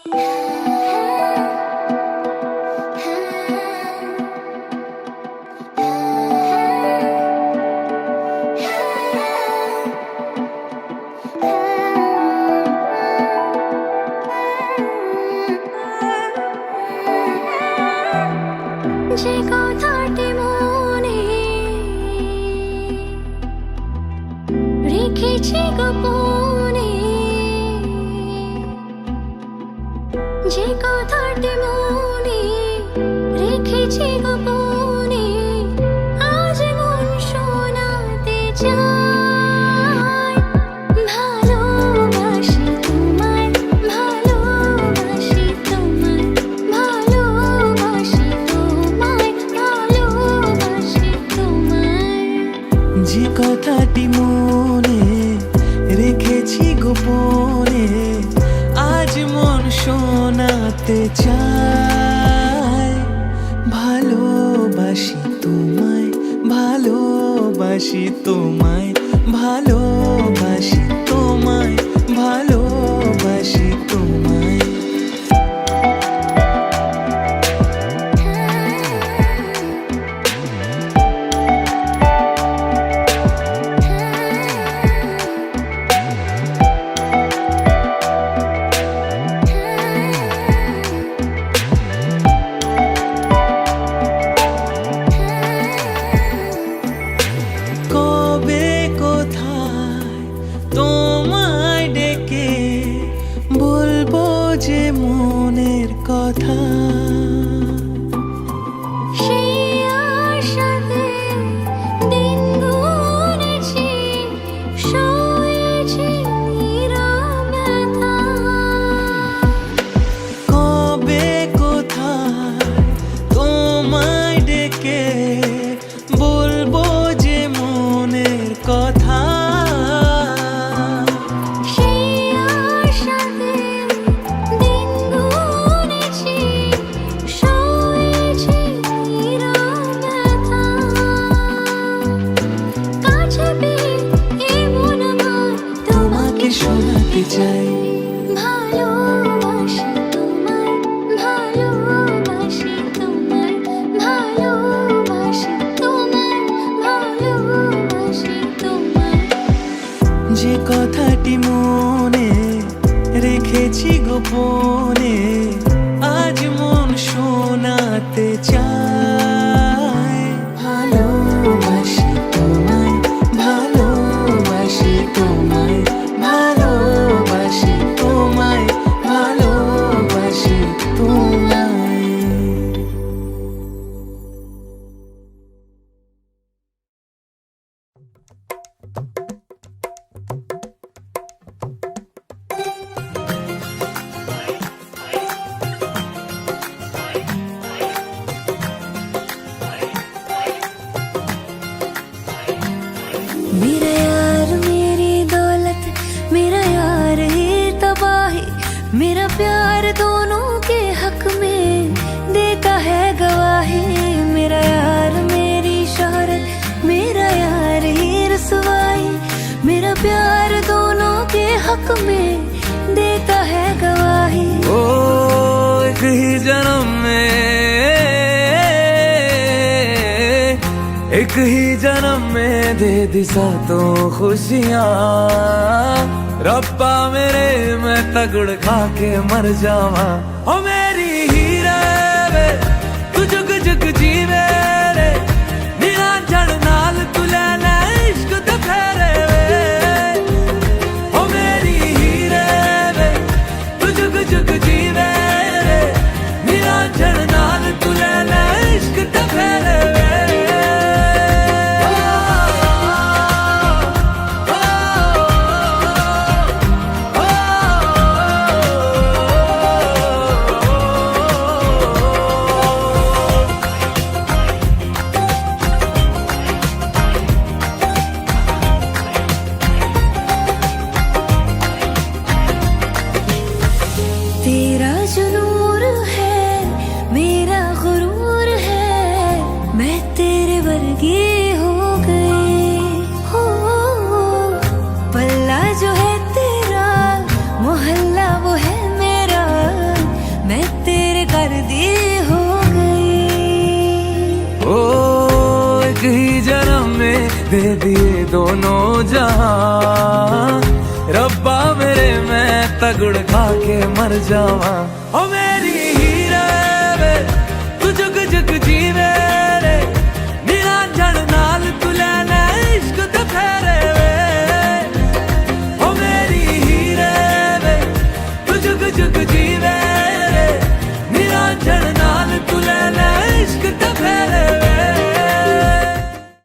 যে কথাটি মনে রেখেছি গোপনে, যে কথাটি মনে রেখেছি গোপনে, আজ মন শোনাতে চায়। ভালোবাসি তোমায়, ভালোবাসি তোমায়, ভালোবাসি তোমায়, ভালোবাসি তোমায়। যে কথাটি মনে রেখেছি গোপনে, আজ মন শোনাতে চায়। ভালোবাসি তোমায়, ভালোবাসি তোমায়, ভালোবাসি তোমায়, ভালোবাসি তোমায়। কবে কোথায় তোমায় ডেকে বলবো যে মনের কথা, সেই আশাতে দিন গুনেছি, সয়েছি নীরব ব্যথা। কবে কোথায় তোমায় ডেকে বলবো যে মনের কথা, সেই আশাতে দিন গুনেছি, সয়েছি নীরব ব্যথা। কাছে পেয়ে এমন আমার তোমাকে শোনাতে চাই। ভালোবাসি তোমায়, ভালোবাসি তোমায়, ভালোবাসি তোমায়, ভালোবাসি তোমায়। যে কথাটি মনে রেখেছি গোপনে, আজ মন শোনাতে চায়। ভালোবাসি তোমায়, ভালোবাসি তোমায়, ভালোবাসি তোমায়, ভালোবাসি তোমায়। मेरा यार मेरी दौलत, मेरा यार ही तबाही, मेरा प्यार दोनों के हक में देता है गवाही। मेरा यार मेरी शोहरत, मेरा यार ही रसवाई, मेरा प्यार दोनों के हक में देता है गवाही। ओ एक ही जन्म में, एक ही जन्म में दे दी सातों खुशियाँ। रब्बा मेरे मैं तगड़ खा के मर जावा। ओ मेरी हीरे वे तू जुग जुग जीवे रे, नीला जड़ नाल तू लेना इश्क दे फेरे वे। ओ मेरी हीरे वे तू जुग जुग जीवे रे, नीला जड़ नाल तू लेना इश्क दे फेरे वे। दे दिए दोनों जहां। रब्बा मेरे मैं तगड़ खा के मर जावा। ओ मेरे